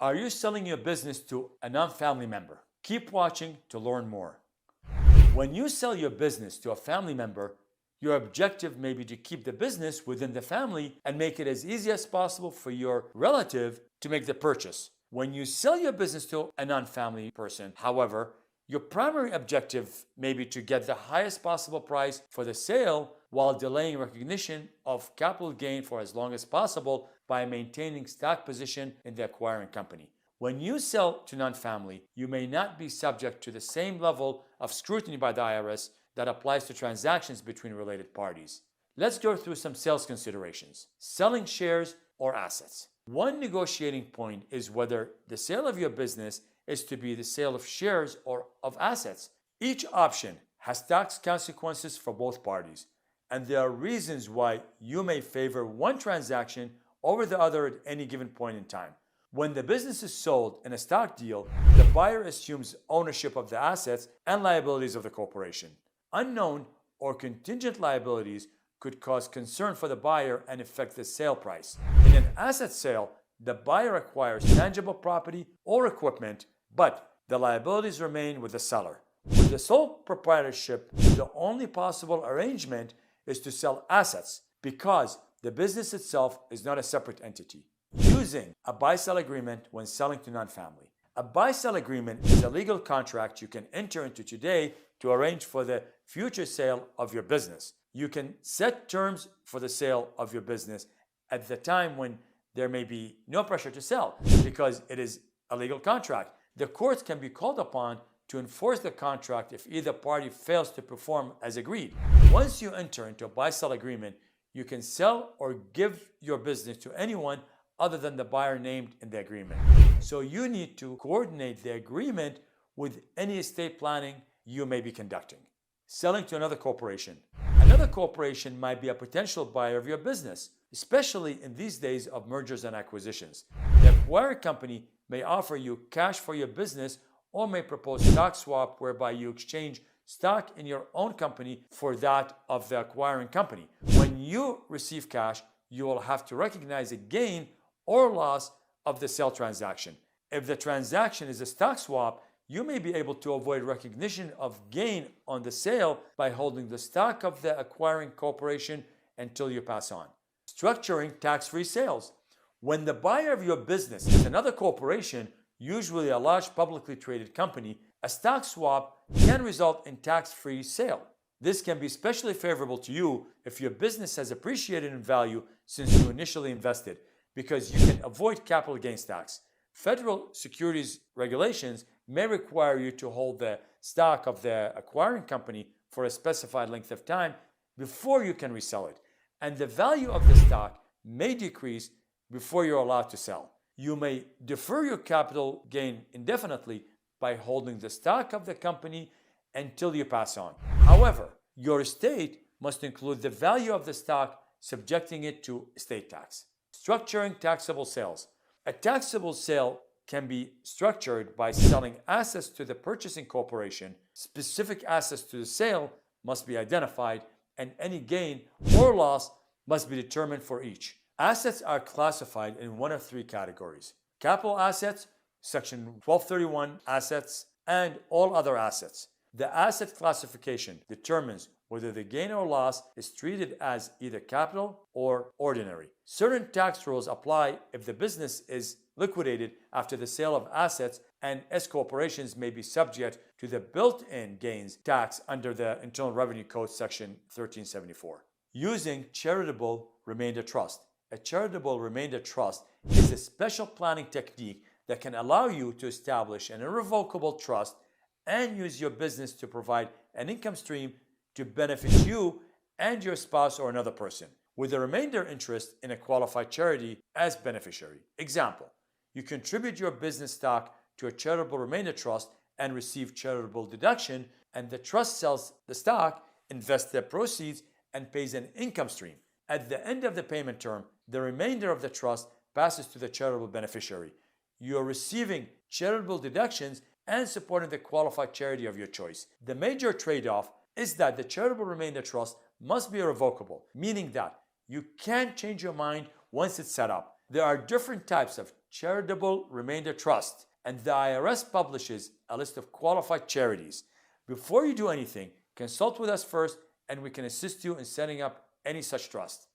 Are you selling your business to a non-family member? Keep watching to learn more. When you sell your business to a family member, your objective may be to keep the business within the family and make it as easy as possible for your relative to make the purchase. When you sell your business to a non-family person, however, your primary objective may be to get the highest possible price for the sale while delaying recognition of capital gain for as long as possible by maintaining stock position in the acquiring company. When you sell to non-family, you may not be subject to the same level of scrutiny by the IRS that applies to transactions between related parties. Let's go through some sales considerations. Selling shares or assets. One negotiating point is whether the sale of your business is to be the sale of shares or of assets. Each option has tax consequences for both parties, and there are reasons why you may favor one transaction over the other at any given point in time. When the business is sold in a stock deal, the buyer assumes ownership of the assets and liabilities of the corporation. Unknown or contingent liabilities could cause concern for the buyer and affect the sale price. In an asset sale, the buyer acquires tangible property or equipment, but the liabilities remain with the seller. With the sole proprietorship, the only possible arrangement is to sell assets because the business itself is not a separate entity. Using a buy-sell agreement when selling to non-family. A buy-sell agreement is a legal contract you can enter into today to arrange for the future sale of your business. You can set terms for the sale of your business at the time when there may be no pressure to sell because it is a legal contract. The courts can be called upon to enforce the contract if either party fails to perform as agreed. Once you enter into a buy-sell agreement, you can sell or give your business to anyone other than the buyer named in the agreement. So you need to coordinate the agreement with any estate planning you may be conducting. Selling to another corporation. Another corporation might be a potential buyer of your business, especially in these days of mergers and acquisitions. The acquired company may offer you cash for your business or may propose stock swap whereby you exchange stock in your own company for that of the acquiring company. When you receive cash, you will have to recognize a gain or loss of the sale transaction. If the transaction is a stock swap, you may be able to avoid recognition of gain on the sale by holding the stock of the acquiring corporation until you pass on. Structuring tax-free sales. When the buyer of your business is another corporation, usually a large publicly traded company, a stock swap can result in tax-free sale. This can be especially favorable to you if your business has appreciated in value since you initially invested, because you can avoid capital gains tax. Federal securities regulations may require you to hold the stock of the acquiring company for a specified length of time before you can resell it, and the value of the stock may decrease before you're allowed to sell. You may defer your capital gain indefinitely by holding the stock of the company until you pass on. However, your estate must include the value of the stock, subjecting it to estate tax. Structuring taxable sales. A taxable sale can be structured by selling assets to the purchasing corporation. Specific assets to the sale must be identified, and any gain or loss must be determined for each. Assets are classified in one of three categories: capital assets, Section 1231 assets, and all other assets. The asset classification determines whether the gain or loss is treated as either capital or ordinary. Certain tax rules apply if the business is liquidated after the sale of assets, and S corporations may be subject to the built-in gains tax under the Internal Revenue Code Section 1374. Using charitable remainder trust. A charitable remainder trust is a special planning technique that can allow you to establish an irrevocable trust and use your business to provide an income stream to benefit you and your spouse or another person, with a remainder interest in a qualified charity as beneficiary. Example: you contribute your business stock to a charitable remainder trust and receive charitable deduction, and the trust sells the stock, invests the proceeds, and pays an income stream. At the end of the payment term, the remainder of the trust passes to the charitable beneficiary. You are receiving charitable deductions and supporting the qualified charity of your choice. The major trade-off is that the charitable remainder trust must be irrevocable, meaning that you can't change your mind once it's set up. There are different types of charitable remainder trust, and the IRS publishes a list of qualified charities. Before you do anything, consult with us first and we can assist you in setting up any such trust.